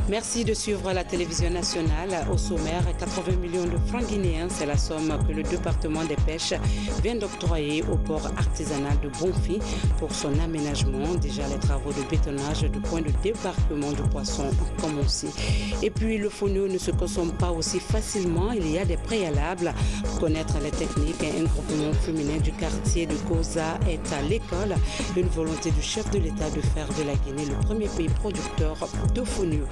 Merci de suivre la télévision nationale. Au sommaire, 80 millions de francs guinéens, c'est la somme que le département des pêches vient d'octroyer au port artisanal de Bonfi pour son aménagement. Déjà, les travaux de bétonnage du point de débarquement du poisson ont commencé. Et puis, le fonio ne se consomme pas aussi facilement. Il y a des préalables pour connaître les techniques. Un groupement féminin du quartier de Goza est à l'école. Une volonté du chef de l'État de faire de la Guinée le premier pays producteur de fonio.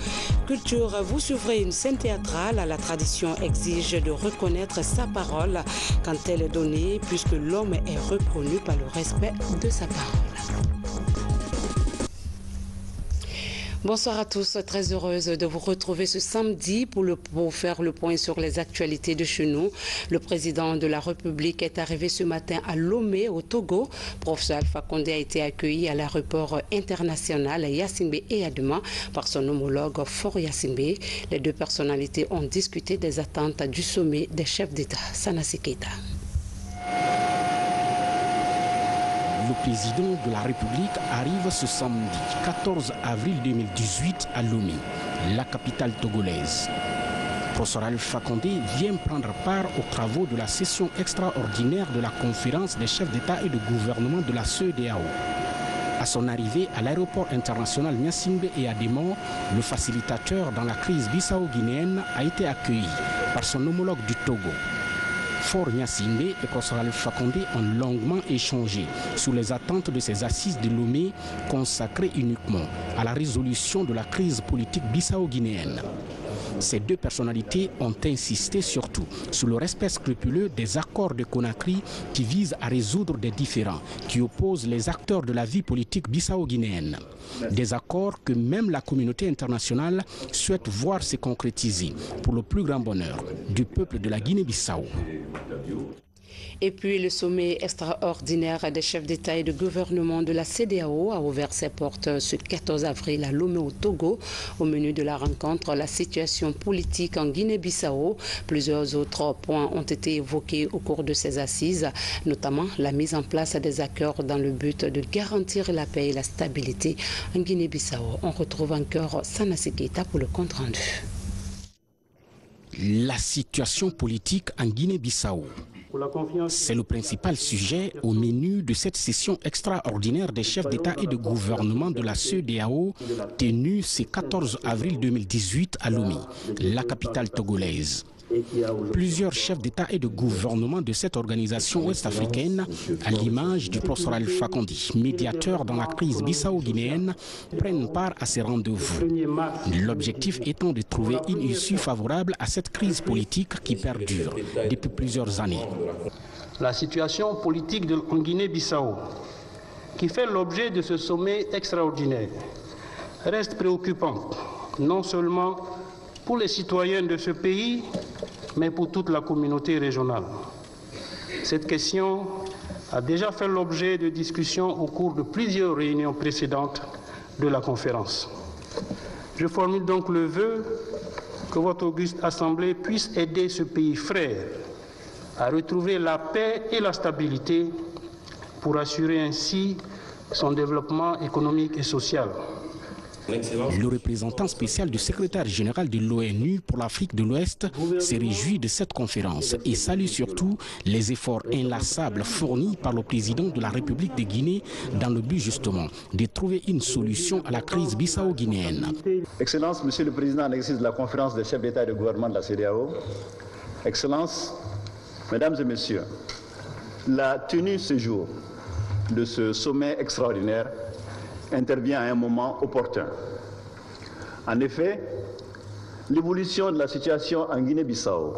Culture, vous suivrez une scène théâtrale. La tradition exige de reconnaître sa parole quand elle est donnée, puisque l'homme est reconnu par le respect de sa parole. Bonsoir à tous, très heureuse de vous retrouver ce samedi pour faire le point sur les actualités de chez nous. Le président de la République est arrivé ce matin à Lomé, au Togo. Professeur Alpha Condé a été accueilli à l'aéroport international Yassingbe et Adema par son homologue Fort Yassingbe. Les deux personnalités ont discuté des attentes du sommet des chefs d'État. Sanassi Keita. Le président de la République arrive ce samedi 14 avril 2018 à Lomé, la capitale togolaise. Professeur Alpha Condé vient prendre part aux travaux de la session extraordinaire de la conférence des chefs d'État et de gouvernement de la CEDEAO. À son arrivée à l'aéroport international Yassingbe et Adema, le facilitateur dans la crise bissau-guinéenne a été accueilli par son homologue du Togo. Fort Yassingbe et professeur Alpha Condé ont longuement échangé sur les attentes de ces assises de Lomé consacrées uniquement à la résolution de la crise politique bissau-guinéenne. Ces deux personnalités ont insisté surtout sur le respect scrupuleux des accords de Conakry qui visent à résoudre des différends qui opposent les acteurs de la vie politique bissau-guinéenne. Des accords que même la communauté internationale souhaite voir se concrétiser pour le plus grand bonheur du peuple de la Guinée-Bissau. Et puis le sommet extraordinaire des chefs d'État et de gouvernement de la CEDEAO a ouvert ses portes ce 14 avril à Lomé au Togo. Au menu de la rencontre, la situation politique en Guinée-Bissau. Plusieurs autres points ont été évoqués au cours de ces assises, notamment la mise en place des accords dans le but de garantir la paix et la stabilité en Guinée-Bissau. On retrouve encore Sanassi Keita pour le compte rendu. La situation politique en Guinée-Bissau. C'est le principal sujet au menu de cette session extraordinaire des chefs d'État et de gouvernement de la CEDEAO tenue ce 14 avril 2018 à Lomé, la capitale togolaise. Plusieurs chefs d'État et de gouvernement de cette organisation ouest-africaine, à l'image du professeur Alpha Condé, médiateur dans la crise bissau-guinéenne, prennent part à ces rendez-vous. L'objectif étant de trouver une issue favorable à cette crise politique qui perdure depuis plusieurs années. La situation politique en Guinée-Bissau, qui fait l'objet de ce sommet extraordinaire, reste préoccupante, non seulement pour les citoyens de ce pays, mais pour toute la communauté régionale. Cette question a déjà fait l'objet de discussions au cours de plusieurs réunions précédentes de la conférence. Je formule donc le vœu que votre auguste assemblée puisse aider ce pays frère à retrouver la paix et la stabilité pour assurer ainsi son développement économique et social. Le représentant spécial du secrétaire général de l'ONU pour l'Afrique de l'Ouest s'est réjoui de cette conférence et salue surtout les efforts inlassables fournis par le président de la République de Guinée dans le but justement de trouver une solution à la crise bissau-guinéenne. Excellence, Monsieur le Président en exercice de la conférence des chefs d'État et de gouvernement de la CEDEAO, Excellence, Mesdames et Messieurs, la tenue ce jour de ce sommet extraordinaire intervient à un moment opportun. En effet, l'évolution de la situation en Guinée-Bissau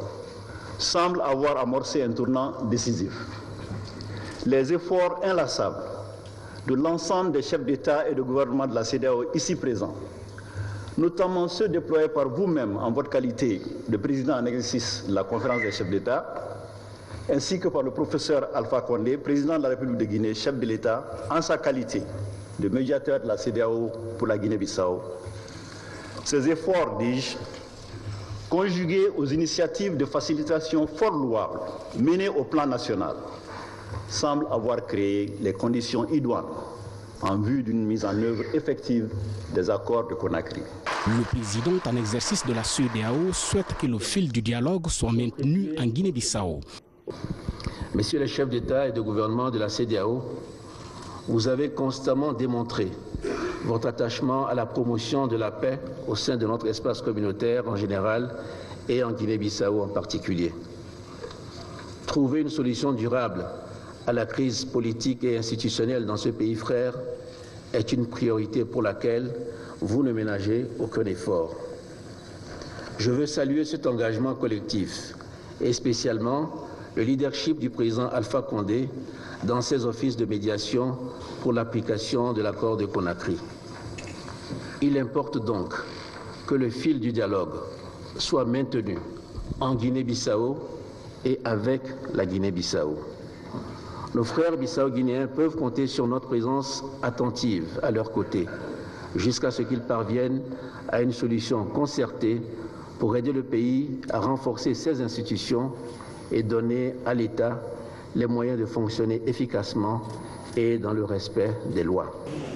semble avoir amorcé un tournant décisif. Les efforts inlassables de l'ensemble des chefs d'État et de gouvernement de la CEDEAO ici présents, notamment ceux déployés par vous-même en votre qualité de président en exercice de la conférence des chefs d'État, ainsi que par le professeur Alpha Condé, président de la République de Guinée, chef de l'État, en sa qualité de médiateur de la CEDEAO pour la Guinée-Bissau. Ces efforts, dis-je, conjugués aux initiatives de facilitation fort louables menées au plan national, semblent avoir créé les conditions idoines en vue d'une mise en œuvre effective des accords de Conakry. Le président en exercice de la CEDEAO souhaite que le fil du dialogue soit maintenu en Guinée-Bissau. Messieurs les chefs d'État et de gouvernement de la CEDEAO, vous avez constamment démontré votre attachement à la promotion de la paix au sein de notre espace communautaire en général et en Guinée-Bissau en particulier. Trouver une solution durable à la crise politique et institutionnelle dans ce pays frère est une priorité pour laquelle vous ne ménagez aucun effort. Je veux saluer cet engagement collectif et spécialement le leadership du président Alpha Condé dans ses offices de médiation pour l'application de l'accord de Conakry. Il importe donc que le fil du dialogue soit maintenu en Guinée-Bissau et avec la Guinée-Bissau. Nos frères bissau-guinéens peuvent compter sur notre présence attentive à leur côté jusqu'à ce qu'ils parviennent à une solution concertée pour aider le pays à renforcer ses institutions et donner à l'État les moyens de fonctionner efficacement et dans le respect des lois.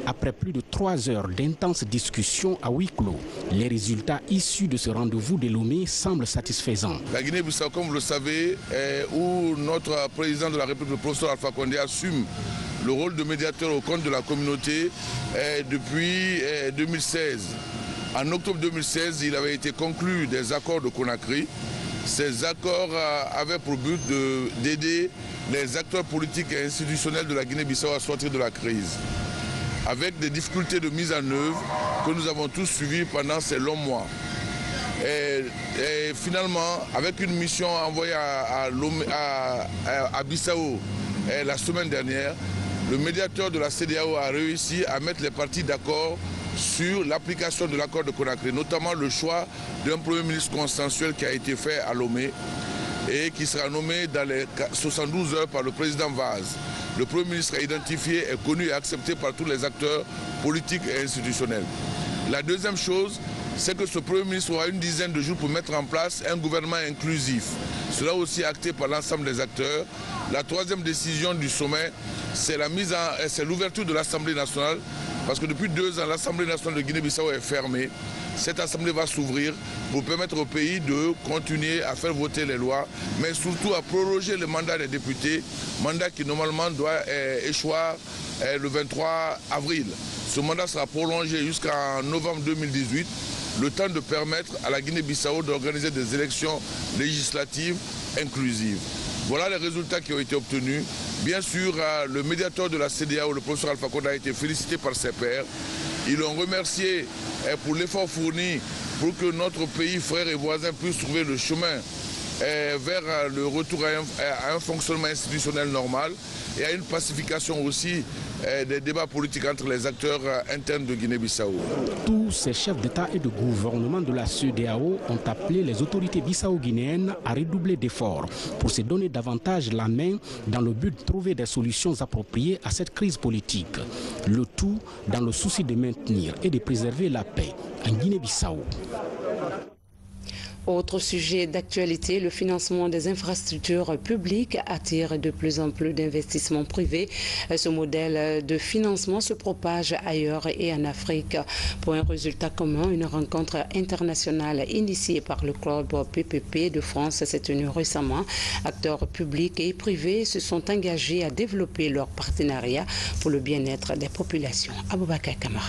Après plus de 3 heures d'intenses discussions à huis clos, les résultats issus de ce rendez-vous de Lomé semblent satisfaisants. La Guinée-Bissau, comme vous le savez, où notre président de la République, le professeur Alpha Condé, assume le rôle de médiateur au compte de la communauté depuis 2016. En octobre 2016, il avait été conclu des accords de Conakry. Ces accords avaient pour but d'aider les acteurs politiques et institutionnels de la Guinée-Bissau à sortir de la crise, avec des difficultés de mise en œuvre que nous avons tous suivies pendant ces longs mois. Et finalement, avec une mission envoyée à Bissau la semaine dernière, le médiateur de la CEDEAO a réussi à mettre les parties d'accord sur l'application de l'accord de Conakry, notamment le choix d'un Premier ministre consensuel qui a été fait à Lomé et qui sera nommé dans les 72 heures par le président Vaz. Le Premier ministre est identifié, est connu et accepté par tous les acteurs politiques et institutionnels. La deuxième chose, c'est que ce Premier ministre aura une dizaine de jours pour mettre en place un gouvernement inclusif. Cela aussi acté par l'ensemble des acteurs. La troisième décision du sommet, c'est l'ouverture de l'Assemblée nationale, parce que depuis 2 ans, l'Assemblée nationale de Guinée-Bissau est fermée. Cette assemblée va s'ouvrir pour permettre au pays de continuer à faire voter les lois, mais surtout à proroger le mandat des députés, mandat qui normalement doit échoir le 23 avril. Ce mandat sera prolongé jusqu'en novembre 2018, le temps de permettre à la Guinée-Bissau d'organiser des élections législatives inclusives. Voilà les résultats qui ont été obtenus. Bien sûr, le médiateur de la CEDEAO, le professeur Alpha Condé, a été félicité par ses pairs. Ils l'ont remercié pour l'effort fourni pour que notre pays, frère et voisin, puisse trouver le chemin vers le retour à un fonctionnement institutionnel normal et à une pacification aussi des débats politiques entre les acteurs internes de Guinée-Bissau. Tous ces chefs d'État et de gouvernement de la CEDEAO ont appelé les autorités bissau-guinéennes à redoubler d'efforts pour se donner davantage la main dans le but de trouver des solutions appropriées à cette crise politique. Le tout dans le souci de maintenir et de préserver la paix en Guinée-Bissau. Autre sujet d'actualité, le financement des infrastructures publiques attire de plus en plus d'investissements privés. Ce modèle de financement se propage ailleurs et en Afrique. Pour un résultat commun, une rencontre internationale initiée par le club PPP de France s'est tenue récemment. Acteurs publics et privés se sont engagés à développer leur partenariat pour le bien-être des populations. Aboubakar Kamara.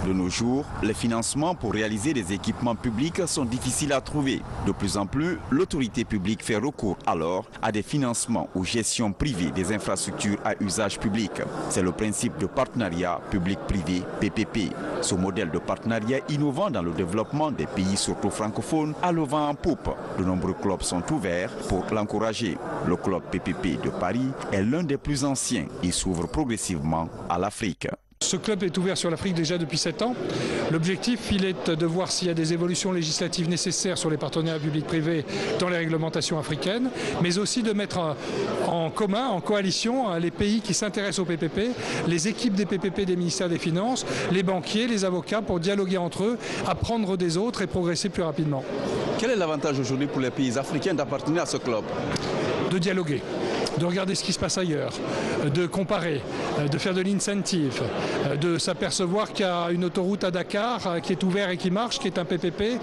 De nos jours, les financements pour réaliser des équipements publics sont difficiles à trouver. De plus en plus, l'autorité publique fait recours alors à des financements ou gestion privée des infrastructures à usage public. C'est le principe de partenariat public-privé PPP. Ce modèle de partenariat innovant dans le développement des pays surtout francophones a le vent en poupe. De nombreux clubs sont ouverts pour l'encourager. Le club PPP de Paris est l'un des plus anciens. Il s'ouvre progressivement à l'Afrique. Ce club est ouvert sur l'Afrique déjà depuis 7 ans. L'objectif, il est de voir s'il y a des évolutions législatives nécessaires sur les partenariats publics-privés dans les réglementations africaines, mais aussi de mettre en commun, en coalition, les pays qui s'intéressent au PPP, les équipes des PPP des ministères des Finances, les banquiers, les avocats, pour dialoguer entre eux, apprendre des autres et progresser plus rapidement. Quel est l'avantage aujourd'hui pour les pays africains d'appartenir à ce club? De dialoguer. de regarder ce qui se passe ailleurs, de comparer, de faire de l'incentive, de s'apercevoir qu'il y a une autoroute à Dakar qui est ouverte et qui marche, qui est un PPP,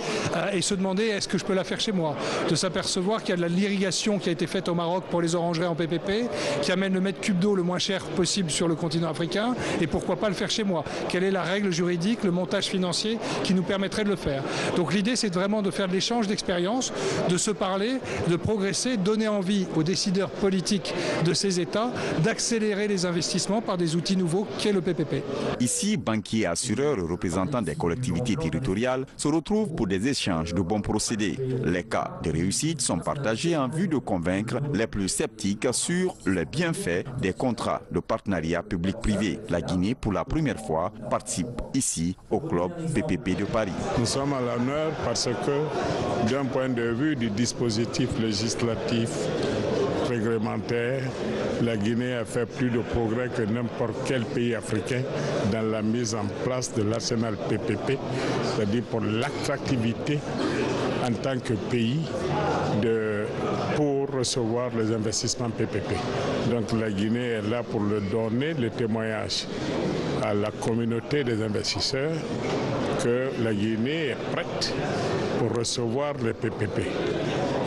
et se demander est-ce que je peux la faire chez moi, de s'apercevoir qu'il y a de l'irrigation qui a été faite au Maroc pour les orangeries en PPP, qui amène le mètre cube d'eau le moins cher possible sur le continent africain, et pourquoi pas le faire chez moi. Quelle est la règle juridique, le montage financier qui nous permettrait de le faire. Donc l'idée c'est vraiment de faire de l'échange d'expériences, de se parler, de progresser, donner envie aux décideurs politiques de ces États d'accélérer les investissements par des outils nouveaux qu'est le PPP. Ici, banquiers, assureurs et représentants des collectivités territoriales se retrouvent pour des échanges de bons procédés. Les cas de réussite sont partagés en vue de convaincre les plus sceptiques sur les bienfaits des contrats de partenariat public-privé. La Guinée, pour la première fois, participe ici au club PPP de Paris. Nous sommes à l'honneur parce que, d'un point de vue du dispositif législatif réglementaire, la Guinée a fait plus de progrès que n'importe quel pays africain dans la mise en place de l'arsenal PPP, c'est-à-dire pour l'attractivité en tant que pays pour recevoir les investissements PPP. Donc la Guinée est là pour le donner, le témoignage à la communauté des investisseurs que la Guinée est prête pour recevoir les PPP.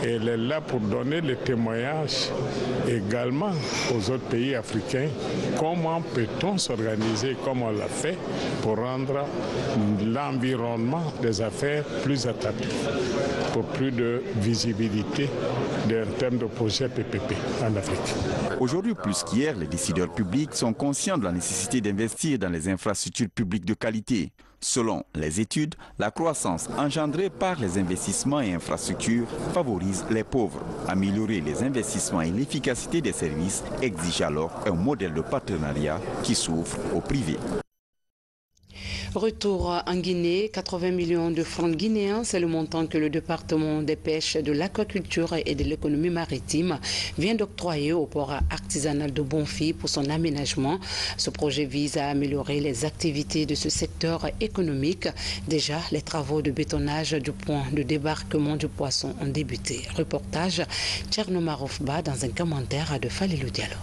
Et elle est là pour donner le témoignage également aux autres pays africains. Comment peut-on s'organiser comme on l'a fait pour rendre l'environnement des affaires plus attractif, pour plus de visibilité en termes de projets PPP en Afrique. Aujourd'hui plus qu'hier, les décideurs publics sont conscients de la nécessité d'investir dans les infrastructures publiques de qualité. Selon les études, la croissance engendrée par les investissements et infrastructures favorise les pauvres. Améliorer les investissements et l'efficacité des services exige alors un modèle de partenariat qui s'ouvre au privé. Retour en Guinée, 80 millions de francs guinéens, c'est le montant que le département des pêches, de l'aquaculture et de l'économie maritime vient d'octroyer au port artisanal de Bonfi pour son aménagement. Ce projet vise à améliorer les activités de ce secteur économique. Déjà, les travaux de bétonnage du point de débarquement du poisson ont débuté. Reportage Tcherno Maroufba dans un commentaire de Falilou Diallo.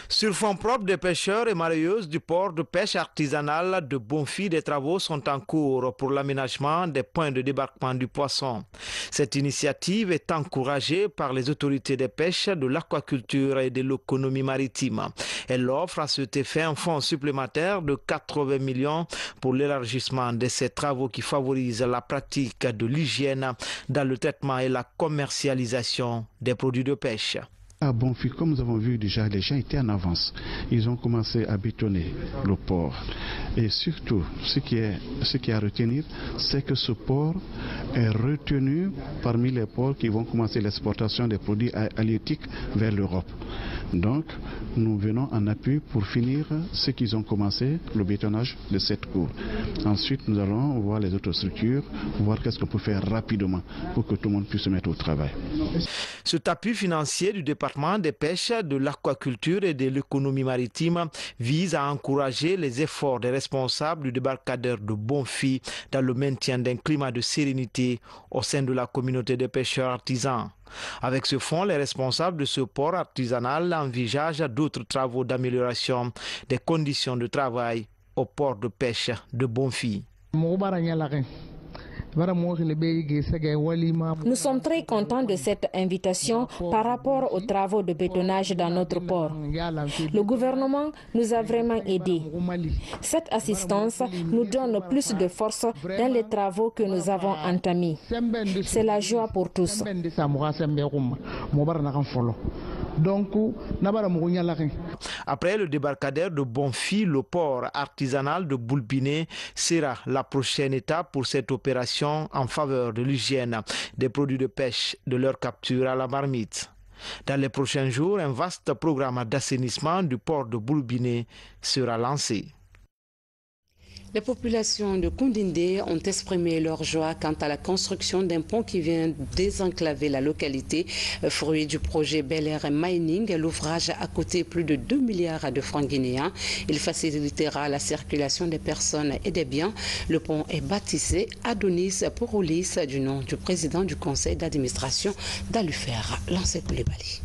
Sur fonds propres des pêcheurs et mareyeuses du port de pêche artisanal de Bonfi, des travaux sont en cours pour l'aménagement des points de débarquement du poisson. Cette initiative est encouragée par les autorités des pêches, de l'aquaculture et de l'économie maritime. Elle offre à cet effet un fonds supplémentaire de 80 millions pour l'élargissement de ces travaux qui favorisent la pratique de l'hygiène dans le traitement et la commercialisation des produits de pêche. À Bonfi, comme nous avons vu déjà, les gens étaient en avance. Ils ont commencé à bétonner le port. Et surtout, ce qui est à retenir, c'est que ce port est retenu parmi les ports qui vont commencer l'exportation des produits halieutiques vers l'Europe. Donc, nous venons en appui pour finir ce qu'ils ont commencé, le bétonnage de cette cour. Ensuite, nous allons voir les autres structures, voir qu'est-ce qu'on peut faire rapidement pour que tout le monde puisse se mettre au travail. Cet appui financier du département des pêches, de l'aquaculture et de l'économie maritime vise à encourager les efforts des responsables du débarcadère de Bonfi dans le maintien d'un climat de sérénité au sein de la communauté des pêcheurs artisans. Avec ce fonds, les responsables de ce port artisanal envisagent d'autres travaux d'amélioration des conditions de travail au port de pêche de Bonfi. Nous sommes très contents de cette invitation par rapport aux travaux de bétonnage dans notre port. Le gouvernement nous a vraiment aidés. Cette assistance nous donne plus de force dans les travaux que nous avons entamés. C'est la joie pour tous. Après le débarcadère de Bonfi, le port artisanal de Boulbiné sera la prochaine étape pour cette opération en faveur de l'hygiène des produits de pêche, de leur capture à la marmite. Dans les prochains jours, un vaste programme d'assainissement du port de Boulbiné sera lancé. Les populations de Koundindé ont exprimé leur joie quant à la construction d'un pont qui vient désenclaver la localité. Fruit du projet Bel Air Mining, l'ouvrage a coûté plus de 2 milliards de francs guinéens. Il facilitera la circulation des personnes et des biens. Le pont est baptisé Adonis Pouroulis du nom du président du conseil d'administration d'Alufer, Lancé Koulibaly.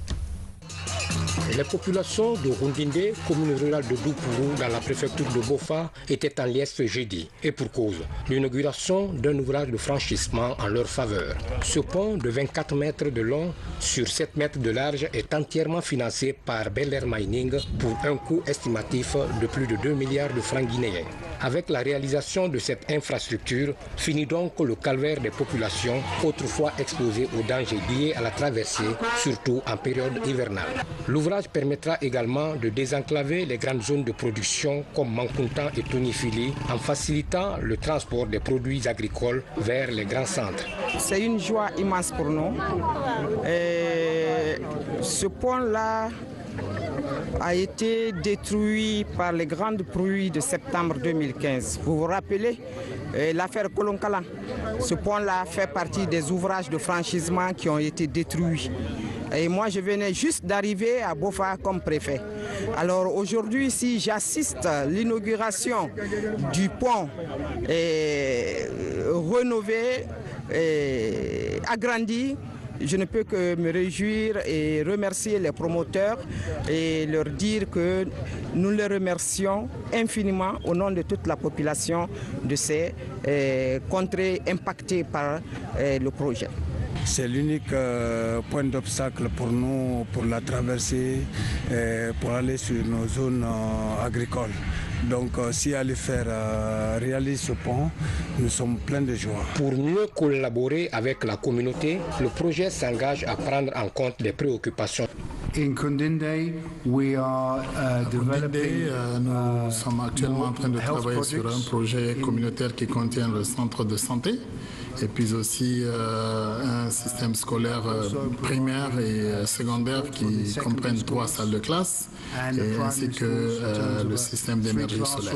Les populations de Koundindé, commune rurale de Doupourou, dans la préfecture de Bofa, étaient en liesse ce jeudi. Et pour cause, l'inauguration d'un ouvrage de franchissement en leur faveur. Ce pont de 24 mètres de long sur 7 mètres de large est entièrement financé par Bel Air Mining pour un coût estimatif de plus de 2 milliards de francs guinéens. Avec la réalisation de cette infrastructure, finit donc le calvaire des populations autrefois exposées aux dangers liés à la traversée, surtout en période hivernale. L'ouvrage permettra également de désenclaver les grandes zones de production comme Mankountan et Tonifili en facilitant le transport des produits agricoles vers les grands centres. C'est une joie immense pour nous. Ce pont-là a été détruit par les grandes pluies de septembre 2015. Vous vous rappelez l'affaire Kolonkala? Ce pont-là fait partie des ouvrages de franchissement qui ont été détruits. Et moi, je venais juste d'arriver à Bofa comme préfet. Alors aujourd'hui, si j'assiste à l'inauguration du pont rénové, agrandi, je ne peux que me réjouir et remercier les promoteurs et leur dire que nous les remercions infiniment au nom de toute la population de ces contrées impactées par le projet. C'est l'unique point d'obstacle pour nous, pour la traversée, pour aller sur nos zones agricoles. Donc si Alufer réalise ce pont, nous sommes pleins de joie. Pour mieux collaborer avec la communauté, le projet s'engage à prendre en compte les préoccupations. In Koundindé, nous sommes actuellement en train de travailler sur un projet communautaire qui contient le centre de santé et puis aussi un système scolaire primaire et secondaire qui comprennent 3 salles de classe ainsi que le système d'énergie solaire.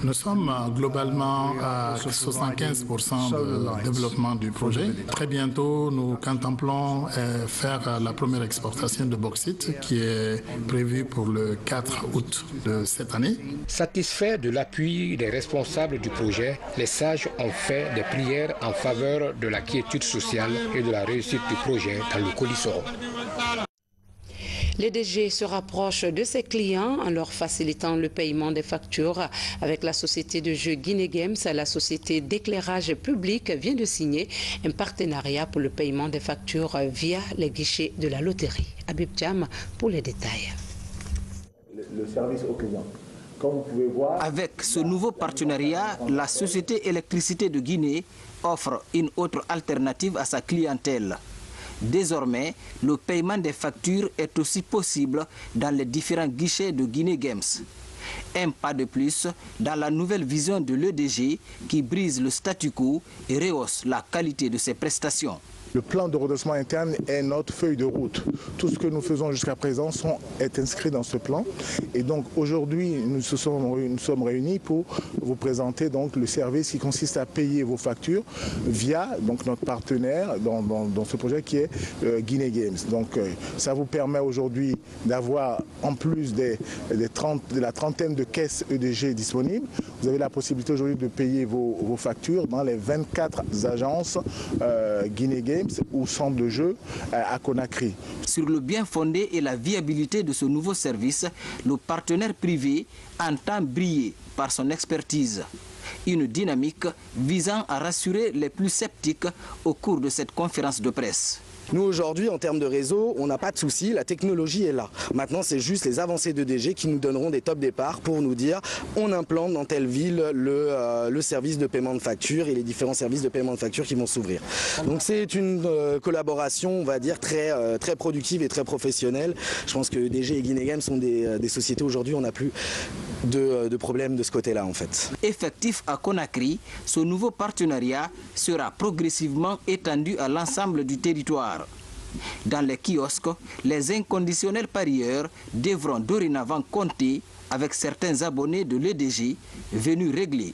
Nous sommes globalement à 75% de développement du projet. Très bientôt, nous contemplons faire la première exportation de bauxite qui est prévue pour le 4 août de cette année. Satisfaits de l'appui des responsables du projet, les sages ont fait des prières en faveur de la quiétude sociale et de la réussite du projet dans le Kolissoro. Les DG se rapprochent de ses clients en leur facilitant le paiement des factures. Avec la société de jeux Guinée Games, la société d'éclairage public vient de signer un partenariat pour le paiement des factures via les guichets de la loterie. Habib Thiam pour les détails. Le service au client. Comme vous pouvez voir... Avec ce nouveau partenariat, la société électricité de Guinée offre une autre alternative à sa clientèle. Désormais, le paiement des factures est aussi possible dans les différents guichets de Guinée Games. Un pas de plus dans la nouvelle vision de l'EDG qui brise le statu quo et rehausse la qualité de ses prestations. Le plan de redressement interne est notre feuille de route. Tout ce que nous faisons jusqu'à présent est inscrit dans ce plan. Et donc aujourd'hui, nous sommes réunis pour vous présenter donc le service qui consiste à payer vos factures via donc notre partenaire dans ce projet qui est Guinée Games. Donc ça vous permet aujourd'hui d'avoir, en plus de la trentaine de caisses EDG disponibles, vous avez la possibilité aujourd'hui de payer vos factures dans les 24 agences Guinée Games ou centre de jeu à Conakry. Sur le bien fondé et la viabilité de ce nouveau service, le partenaire privé entend briller par son expertise. Une dynamique visant à rassurer les plus sceptiques au cours de cette conférence de presse. Nous aujourd'hui en termes de réseau, on n'a pas de souci, la technologie est là. Maintenant c'est juste les avancées de DG qui nous donneront des top départs pour nous dire on implante dans telle ville le service de paiement de facture et les différents services de paiement de facture qui vont s'ouvrir. Donc c'est une collaboration on va dire très productive et très professionnelle. Je pense que DG et Guinée Games sont des sociétés aujourd'hui, on n'a plus de problème de ce côté-là en fait. Effectif à Conakry, ce nouveau partenariat sera progressivement étendu à l'ensemble du territoire. Dans les kiosques, les inconditionnels parieurs devront dorénavant compter avec certains abonnés de l'EDG venus régler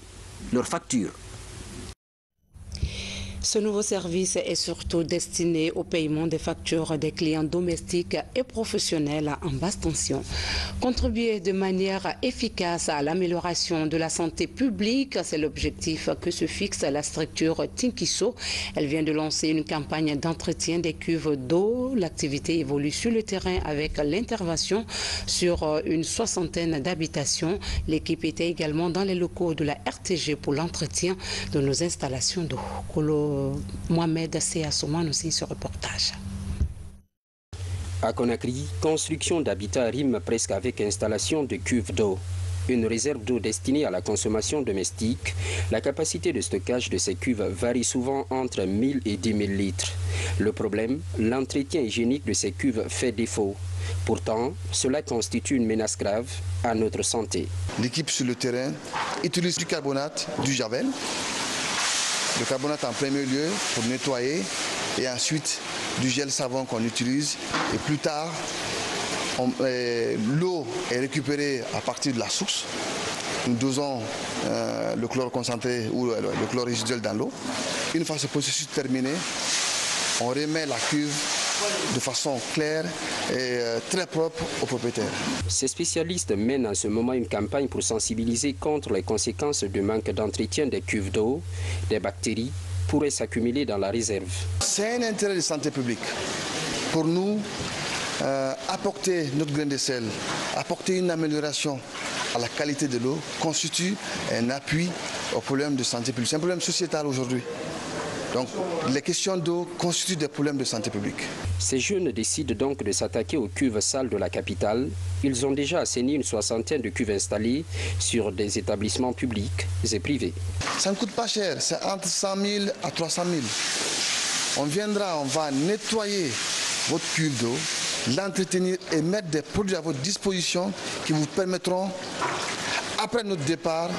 leurs factures. Ce nouveau service est surtout destiné au paiement des factures des clients domestiques et professionnels en basse tension. Contribuer de manière efficace à l'amélioration de la santé publique, c'est l'objectif que se fixe la structure Tinkiso. Elle vient de lancer une campagne d'entretien des cuves d'eau. L'activité évolue sur le terrain avec l'intervention sur une soixantaine d'habitations. L'équipe était également dans les locaux de la RTG pour l'entretien de nos installations d'eau. Mohamed Assouman aussi ce reportage. À Conakry, construction d'habitats rime presque avec installation de cuves d'eau. Une réserve d'eau destinée à la consommation domestique, la capacité de stockage de ces cuves varie souvent entre 1000 et 10 000 litres. Le problème, l'entretien hygiénique de ces cuves fait défaut. Pourtant, cela constitue une menace grave à notre santé. L'équipe sur le terrain utilise du carbonate, du javel. Le carbonate en premier lieu pour nettoyer et ensuite du gel savon qu'on utilise et plus tard l'eau est récupérée à partir de la source. Nous dosons le chlore concentré ou le chlore résiduel dans l'eau. Une fois ce processus terminé, on remet la cuve de façon claire et très propre aux propriétaires. Ces spécialistes mènent en ce moment une campagne pour sensibiliser contre les conséquences du manque d'entretien des cuves d'eau. Des bactéries pourraient s'accumuler dans la réserve. C'est un intérêt de santé publique. Pour nous, apporter notre grain de sel, apporter une amélioration à la qualité de l'eau constitue un appui au problème de santé publique. C'est un problème sociétal aujourd'hui. Donc, les questions d'eau constituent des problèmes de santé publique. Ces jeunes décident donc de s'attaquer aux cuves sales de la capitale. Ils ont déjà assaini une soixantaine de cuves installées sur des établissements publics et privés. Ça ne coûte pas cher, c'est entre 100 000 à 300 000. On viendra, on va nettoyer votre cuve d'eau, l'entretenir et mettre des produits à votre disposition qui vous permettront, après notre départ,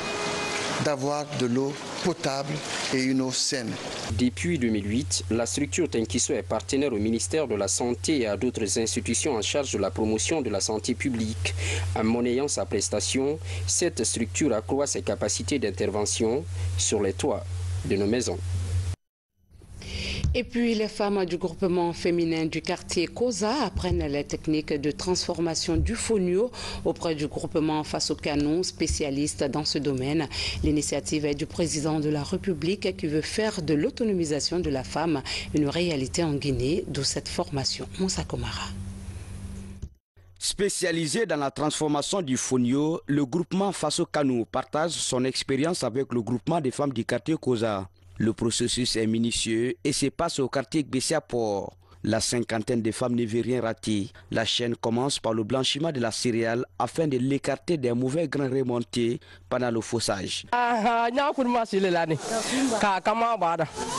d'avoir de l'eau potable et une eau saine. Depuis 2008, la structure Tinkiso est partenaire au ministère de la Santé et à d'autres institutions en charge de la promotion de la santé publique. En monnayant sa prestation, cette structure accroît ses capacités d'intervention sur les toits de nos maisons. Et puis les femmes du groupement féminin du quartier Koza apprennent les techniques de transformation du fonio auprès du groupement Face au Canon, spécialiste dans ce domaine. L'initiative est du président de la République qui veut faire de l'autonomisation de la femme une réalité en Guinée, d'où cette formation. Moussa Komara. Spécialisé dans la transformation du fonio, le groupement Face au Canon partage son expérience avec le groupement des femmes du quartier Koza. Le processus est minutieux et se passe au quartier Gbessia-Port. La cinquantaine de femmes ne veut rien rater. La chaîne commence par le blanchiment de la céréale afin de l'écarter des mauvais grains remontés pendant le faussage.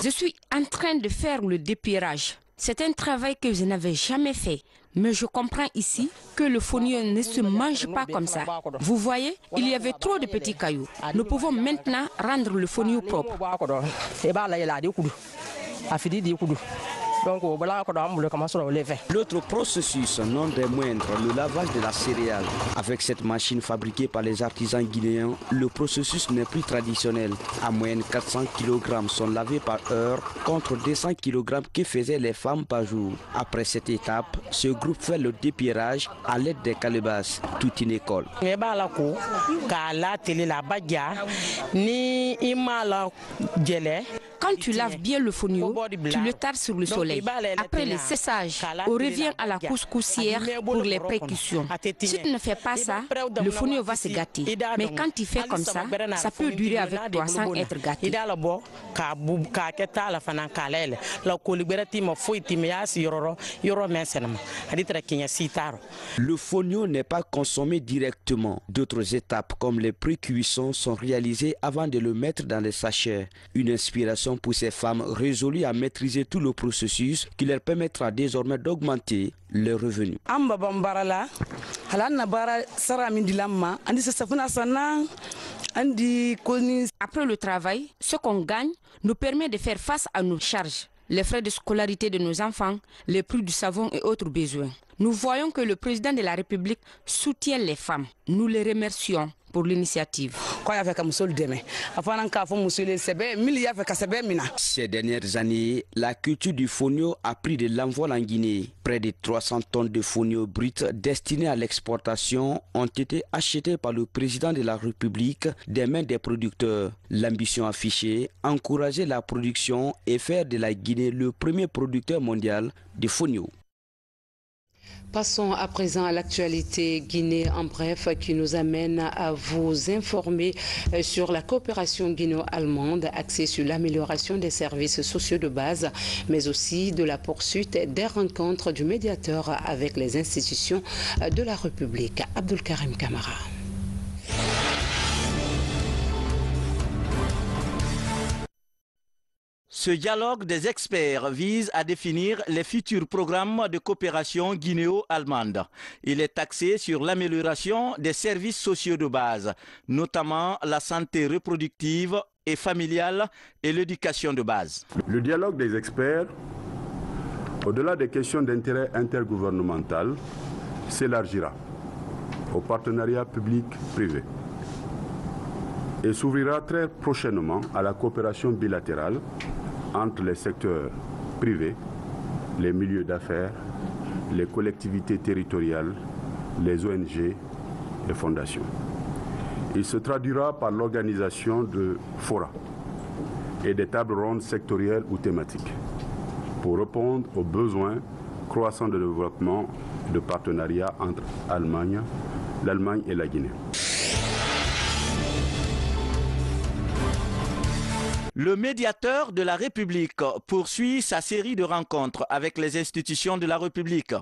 Je suis en train de faire le dépirage. C'est un travail que je n'avais jamais fait. Mais je comprends ici que le fonio ne se mange pas comme ça. Vous voyez, il y avait trop de petits cailloux. Nous pouvons maintenant rendre le fonio propre. L'autre processus, non des moindres, le lavage de la céréale. Avec cette machine fabriquée par les artisans guinéens, le processus n'est plus traditionnel. En moyenne, 400 kg sont lavés par heure contre 200 kg que faisaient les femmes par jour. Après cette étape, ce groupe fait le dépirage à l'aide des calebasses, toute une école. Quand tu laves bien le fonio, tu le tardes sur le soleil. Après le séchage, on revient à la couscoussière pour les précautions. Si tu ne fais pas ça, le fonio va se gâter. Mais quand tu fais comme ça, ça peut durer avec toi sans être gâté. Le fonio n'est pas consommé directement. D'autres étapes comme les pré-cuissons sont réalisées avant de le mettre dans les sachets. Une inspiration pour ces femmes résolues à maîtriser tout le processus qui leur permettra désormais d'augmenter leurs revenus. Après le travail, ce qu'on gagne nous permet de faire face à nos charges, les frais de scolarité de nos enfants, les prix du savon et autres besoins. Nous voyons que le président de la République soutient les femmes. Nous les remercions pour l'initiative. Ces dernières années, la culture du fonio a pris de l'envol en Guinée. Près de 300 tonnes de fonio brut destinés à l'exportation ont été achetées par le président de la République des mains des producteurs. L'ambition affichée, encourager la production et faire de la Guinée le premier producteur mondial de fonio. Passons à présent à l'actualité Guinée en bref qui nous amène à vous informer sur la coopération guinéo-allemande axée sur l'amélioration des services sociaux de base, mais aussi de la poursuite des rencontres du médiateur avec les institutions de la République. Abdul Karim Kamara. Ce dialogue des experts vise à définir les futurs programmes de coopération guinéo-allemande. Il est axé sur l'amélioration des services sociaux de base, notamment la santé reproductive et familiale et l'éducation de base. Le dialogue des experts, au-delà des questions d'intérêt intergouvernemental, s'élargira au partenariat public-privé et s'ouvrira très prochainement à la coopération bilatérale entre les secteurs privés, les milieux d'affaires, les collectivités territoriales, les ONG et fondations. Il se traduira par l'organisation de forats et des tables rondes sectorielles ou thématiques pour répondre aux besoins croissants de développement de partenariat entre l'Allemagne et la Guinée. Le médiateur de la République poursuit sa série de rencontres avec les institutions de la République.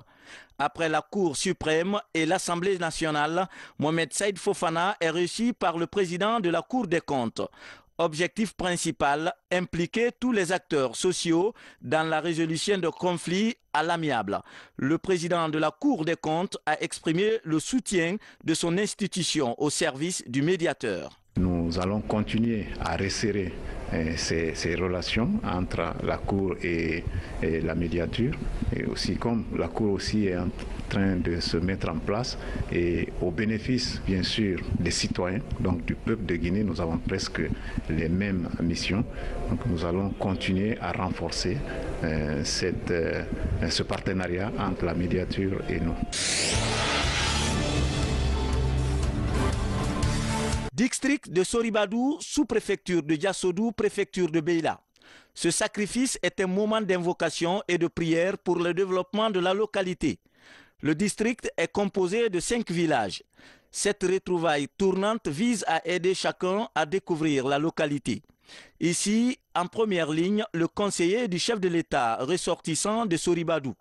Après la Cour suprême et l'Assemblée nationale, Mohamed Saïd Fofana est reçu par le président de la Cour des comptes. Objectif principal, impliquer tous les acteurs sociaux dans la résolution de conflits à l'amiable. Le président de la Cour des comptes a exprimé le soutien de son institution au service du médiateur. Nous allons continuer à resserrer ces relations entre la Cour et la médiature, et aussi comme la Cour aussi est en train de se mettre en place et au bénéfice bien sûr des citoyens, donc du peuple de Guinée. Nous avons presque les mêmes missions, donc nous allons continuer à renforcer ce partenariat entre la médiature et nous. District de Soribadou, sous-préfecture de Diassodou, préfecture de Beila. Ce sacrifice est un moment d'invocation et de prière pour le développement de la localité. Le district est composé de 5 villages. Cette retrouvaille tournante vise à aider chacun à découvrir la localité. Ici, en première ligne, le conseiller du chef de l'État ressortissant de Soribadou.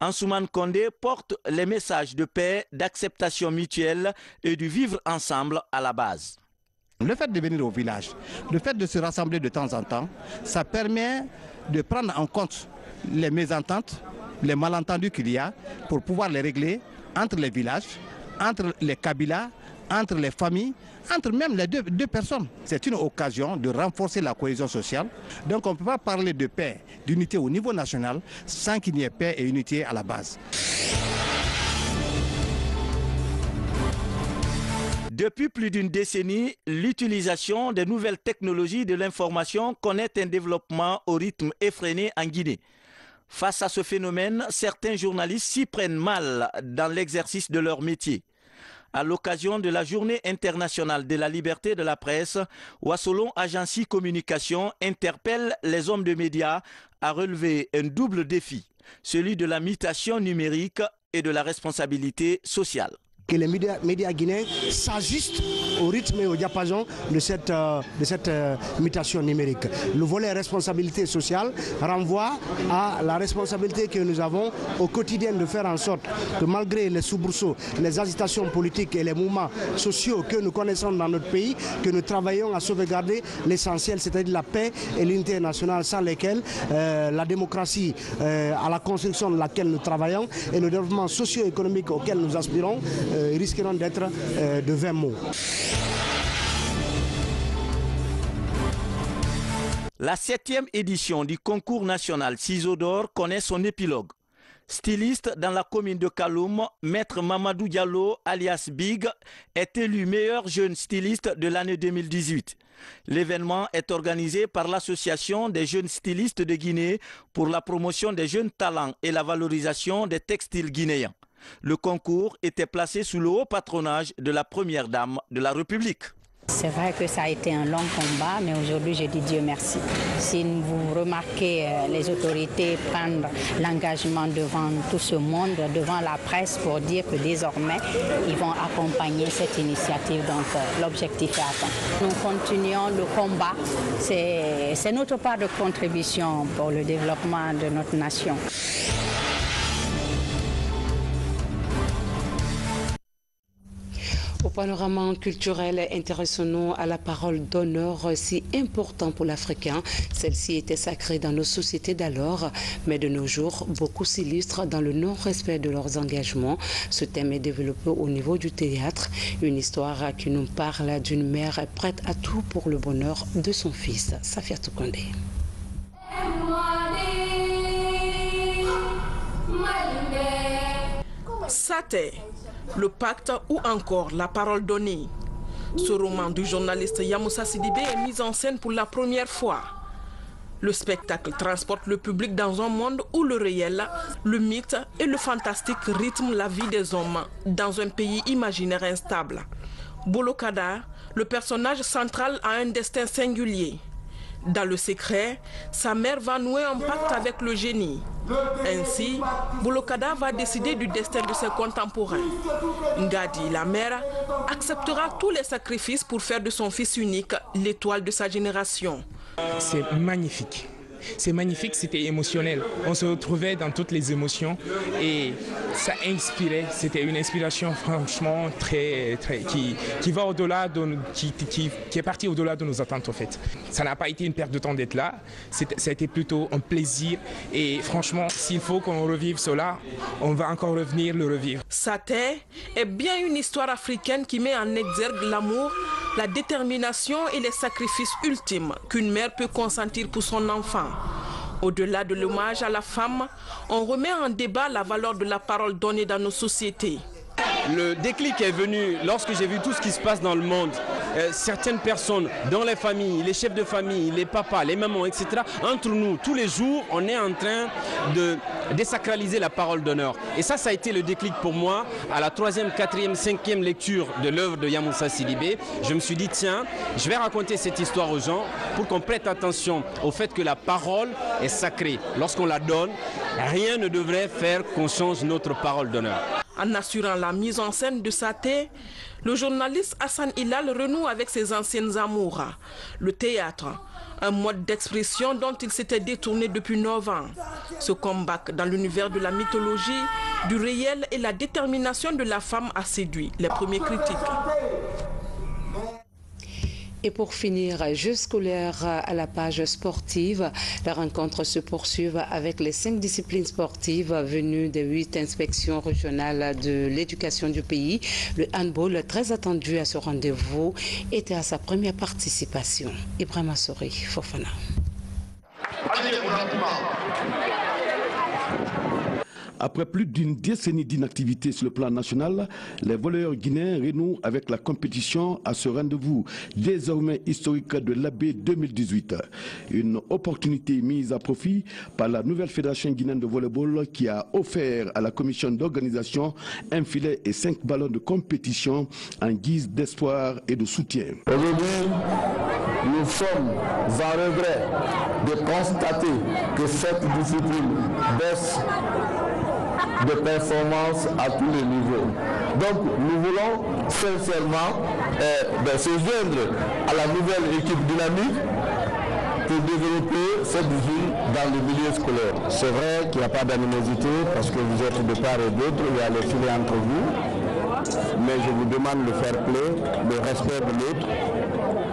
Ansoumane Condé porte les messages de paix, d'acceptation mutuelle et du vivre ensemble à la base. Le fait de venir au village, le fait de se rassembler de temps en temps, ça permet de prendre en compte les mésententes, les malentendus qu'il y a pour pouvoir les régler entre les villages, entre les Kabylas, entre les familles, entre même les deux personnes. C'est une occasion de renforcer la cohésion sociale. Donc on ne peut pas parler de paix, d'unité au niveau national sans qu'il n'y ait paix et unité à la base. Depuis plus d'une décennie, l'utilisation des nouvelles technologies de l'information connaît un développement au rythme effréné en Guinée. Face à ce phénomène, certains journalistes s'y prennent mal dans l'exercice de leur métier. À l'occasion de la Journée internationale de la liberté de la presse, Wassolon Agency Communication interpelle les hommes de médias à relever un double défi, celui de la mutation numérique et de la responsabilité sociale. Que les médias guinéens s'ajustent au rythme et au diapason de cette mutation numérique. Le volet responsabilité sociale renvoie à la responsabilité que nous avons au quotidien de faire en sorte que malgré les soubresauts, les agitations politiques et les mouvements sociaux que nous connaissons dans notre pays, que nous travaillons à sauvegarder l'essentiel, c'est-à-dire la paix et l'unité nationale sans lesquelles la démocratie à la construction de laquelle nous travaillons et le développement socio-économique auquel nous aspirons risqueront d'être de vains mots. La 7e édition du concours national Ciseaux d'or connaît son épilogue. Styliste dans la commune de Kaloum, Maître Mamadou Diallo, alias Big, est élu meilleur jeune styliste de l'année 2018. L'événement est organisé par l'Association des jeunes stylistes de Guinée pour la promotion des jeunes talents et la valorisation des textiles guinéens. Le concours était placé sous le haut patronage de la première dame de la République. C'est vrai que ça a été un long combat, mais aujourd'hui je dis Dieu merci. Si vous remarquez les autorités prendre l'engagement devant tout ce monde, devant la presse pour dire que désormais ils vont accompagner cette initiative, donc l'objectif est atteint. Nous continuons le combat, c'est notre part de contribution pour le développement de notre nation. Au panorama culturel, intéressons-nous à la parole d'honneur si important pour l'Africain. Celle-ci était sacrée dans nos sociétés d'alors, mais de nos jours, beaucoup s'illustrent dans le non-respect de leurs engagements. Ce thème est développé au niveau du théâtre, une histoire qui nous parle d'une mère prête à tout pour le bonheur de son fils. Safiatou Kondé. Saté, le pacte ou encore la parole donnée. Ce roman du journaliste Yamoussa Sidibé est mis en scène pour la première fois. Le spectacle transporte le public dans un monde où le réel, le mythe et le fantastique rythment la vie des hommes dans un pays imaginaire instable. Bolokada, le personnage central, a un destin singulier. Dans le secret, sa mère va nouer un pacte avec le génie. Ainsi, Bolokada va décider du destin de ses contemporains. Ngadi, la mère, acceptera tous les sacrifices pour faire de son fils unique l'étoile de sa génération. C'est magnifique. C'est magnifique, c'était émotionnel. On se retrouvait dans toutes les émotions et ça inspirait. C'était une inspiration franchement qui va au-delà qui est partie au-delà de nos attentes en fait. Ça n'a pas été une perte de temps d'être là. Ça a été plutôt un plaisir et franchement, s'il faut qu'on revive cela, on va encore revenir le revivre. Saté est bien une histoire africaine qui met en exergue l'amour, la détermination et les sacrifices ultimes qu'une mère peut consentir pour son enfant. Au-delà de l'hommage à la femme, on remet en débat la valeur de la parole donnée dans nos sociétés. Le déclic est venu lorsque j'ai vu tout ce qui se passe dans le monde. Certaines personnes, dans les familles, les chefs de famille, les papas, les mamans, etc. Entre nous, tous les jours, on est en train de désacraliser la parole d'honneur. Et ça a été le déclic pour moi. À la 3e, 4e, 5e lecture de l'œuvre de Yamoussa Sidibé, je me suis dit, tiens, je vais raconter cette histoire aux gens pour qu'on prête attention au fait que la parole est sacrée. Lorsqu'on la donne, rien ne devrait faire qu'on change notre parole d'honneur. En assurant la mise en scène de Saté, le journaliste Hassan Hilal renoue avec ses anciennes amours. Le théâtre, un mode d'expression dont il s'était détourné depuis 9 ans. Ce combat dans l'univers de la mythologie, du réel et la détermination de la femme a séduit les premiers critiques. Et pour finir, jeux scolaires à la page sportive. La rencontre se poursuit avec les 5 disciplines sportives venues des 8 inspections régionales de l'éducation du pays. Le handball, très attendu à ce rendez-vous, était à sa première participation. Ibrahima Sori, Fofana. Après plus d'une décennie d'inactivité sur le plan national, les volleyeurs guinéens renouent avec la compétition à ce rendez-vous désormais historique de l'AB 2018. Une opportunité mise à profit par la nouvelle fédération guinéenne de volleyball qui a offert à la commission d'organisation un filet et 5 ballons de compétition en guise d'espoir et de soutien. Aujourd'hui, nous sommes en regret de constater que cette discipline baisse de performance à tous les niveaux. Donc nous voulons sincèrement se joindre à la nouvelle équipe dynamique pour développer cette discipline dans le milieu scolaire. C'est vrai qu'il n'y a pas d'animosité parce que vous êtes de part et d'autre, il y a le filet entre vous, mais je vous demande le fair play, le respect de l'autre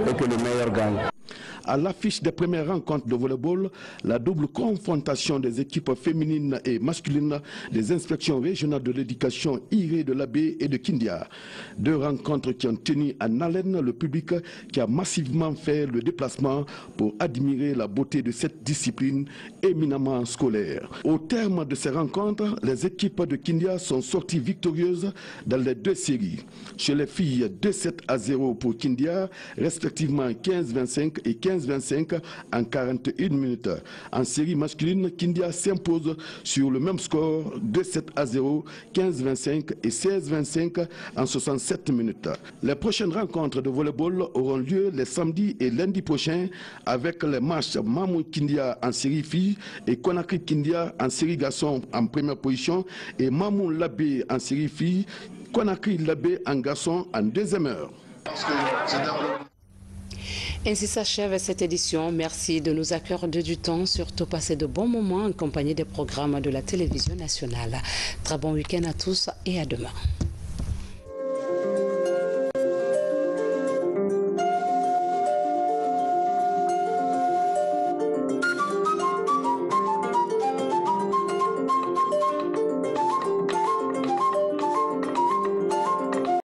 et que le meilleur gagne. À l'affiche des premières rencontres de volleyball, la double confrontation des équipes féminines et masculines des inspections régionales de l'éducation IRE de l'Abbé et de Kindia. 2 rencontres qui ont tenu en haleine le public qui a massivement fait le déplacement pour admirer la beauté de cette discipline éminemment scolaire. Au terme de ces rencontres, les équipes de Kindia sont sorties victorieuses dans les 2 séries. Chez les filles, 2-7-0 pour Kindia, respectivement 15-25 et 15-25 en 41 minutes. En série masculine, Kindia s'impose sur le même score, 2-7-0, 15-25 et 16-25 en 67 minutes. Les prochaines rencontres de volleyball auront lieu les samedis et lundis prochains avec les matchs Mamou Kindia en série filles et Conakry Kindia en série garçons en première position et Mamou Labé en série filles, Conakry Labé en garçon en deuxième heure. Ainsi s'achève cette édition. Merci de nous accorder du temps, surtout passer de bons moments en compagnie des programmes de la télévision nationale. Très bon week-end à tous et à demain.